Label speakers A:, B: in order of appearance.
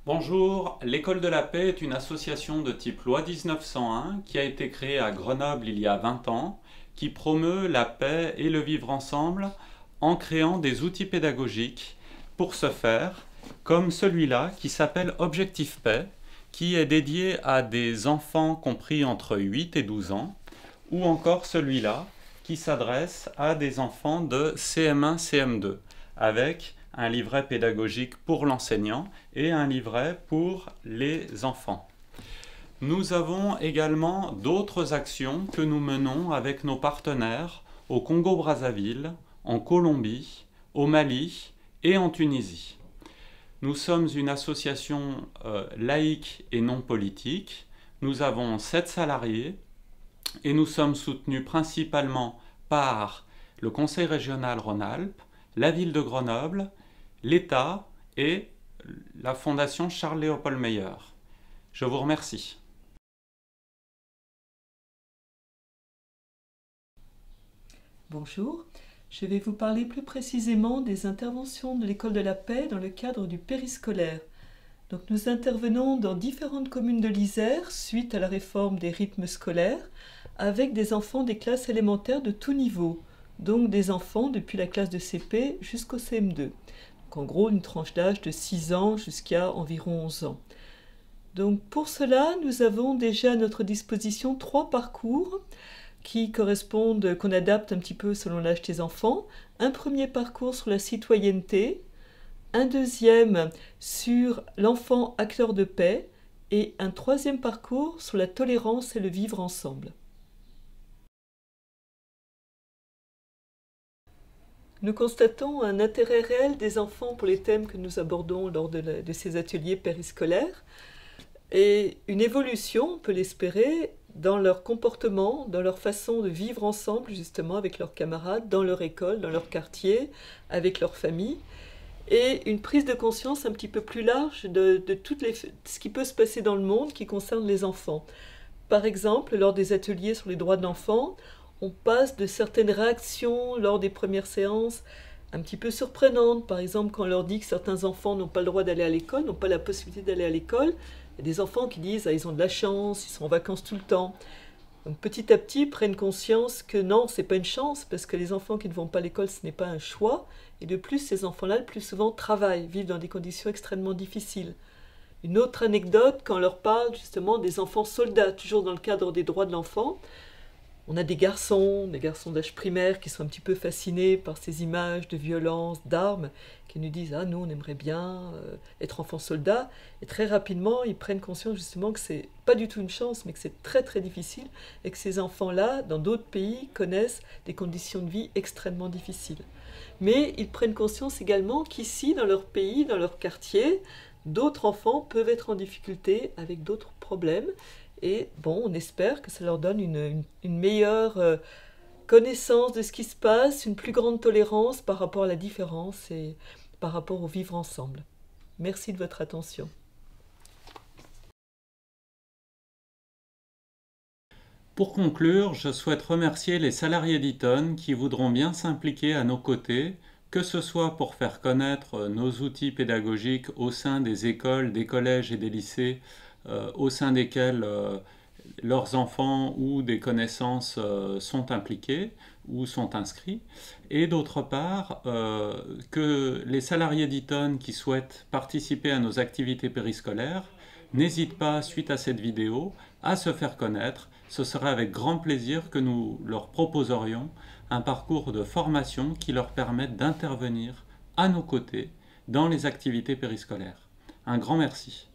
A: Bonjour, l'École de la Paix est une association de type loi 1901 qui a été créée à Grenoble il y a 20 ans, qui promeut la paix et le vivre ensemble en créant des outils pédagogiques pour ce faire, comme celui-là qui s'appelle Objectif Paix, qui est dédié à des enfants compris entre 8 et 12 ans, ou encore celui-là qui s'adresse à des enfants de CM1, CM2, avec un livret pédagogique pour l'enseignant et un livret pour les enfants. Nous avons également d'autres actions que nous menons avec nos partenaires au Congo-Brazzaville, en Colombie, au Mali et en Tunisie. Nous sommes une association laïque et non politique. Nous avons 7 salariés et nous sommes soutenus principalement par le Conseil régional Rhône-Alpes, la ville de Grenoble, l'État et la Fondation Charles-Léopold Meyer. Je vous remercie.
B: Bonjour, je vais vous parler plus précisément des interventions de l'École de la Paix dans le cadre du périscolaire. Donc nous intervenons dans différentes communes de l'Isère suite à la réforme des rythmes scolaires avec des enfants des classes élémentaires de tout niveau, donc des enfants depuis la classe de CP jusqu'au CM2. Donc en gros une tranche d'âge de 6 ans jusqu'à environ 11 ans. Donc pour cela, nous avons déjà à notre disposition 3 parcours qui correspondent, qu'on adapte un petit peu selon l'âge des enfants. Un premier parcours sur la citoyenneté, un deuxième sur l'enfant acteur de paix et un troisième parcours sur la tolérance et le vivre ensemble. Nous constatons un intérêt réel des enfants pour les thèmes que nous abordons lors de ces ateliers périscolaires et une évolution, on peut l'espérer, dans leur comportement, dans leur façon de vivre ensemble justement avec leurs camarades, dans leur école, dans leur quartier, avec leur famille, et une prise de conscience un petit peu plus large de ce qui peut se passer dans le monde qui concerne les enfants. Par exemple, lors des ateliers sur les droits de l'enfant, on passe de certaines réactions lors des premières séances un petit peu surprenantes. Par exemple, quand on leur dit que certains enfants n'ont pas le droit d'aller à l'école, n'ont pas la possibilité d'aller à l'école, il y a des enfants qui disent « ah, ils ont de la chance, ils sont en vacances tout le temps ». Donc petit à petit, ils prennent conscience que non, ce n'est pas une chance, parce que les enfants qui ne vont pas à l'école, ce n'est pas un choix. Et de plus, ces enfants-là, le plus souvent, travaillent, vivent dans des conditions extrêmement difficiles. Une autre anecdote, quand on leur parle justement des enfants soldats, toujours dans le cadre des droits de l'enfant, on a des garçons d'âge primaire qui sont un petit peu fascinés par ces images de violence, d'armes, qui nous disent « ah, nous, on aimerait bien être enfants soldats ». Et très rapidement, ils prennent conscience justement que c'est pas du tout une chance, mais que c'est très très difficile, et que ces enfants-là, dans d'autres pays, connaissent des conditions de vie extrêmement difficiles. Mais ils prennent conscience également qu'ici, dans leur pays, dans leur quartier, d'autres enfants peuvent être en difficulté avec d'autres problèmes. Et bon, on espère que ça leur donne une meilleure connaissance de ce qui se passe, une plus grande tolérance par rapport à la différence et par rapport au vivre ensemble. Merci de votre attention.
A: Pour conclure, je souhaite remercier les salariés d'Eton qui voudront bien s'impliquer à nos côtés, que ce soit pour faire connaître nos outils pédagogiques au sein des écoles, des collèges et des lycées, au sein desquels leurs enfants ou des connaissances sont impliqués ou sont inscrits, et d'autre part que les salariés d'Eton qui souhaitent participer à nos activités périscolaires n'hésitent pas, suite à cette vidéo, à se faire connaître. Ce serait avec grand plaisir que nous leur proposerions un parcours de formation qui leur permette d'intervenir à nos côtés dans les activités périscolaires. Un grand merci.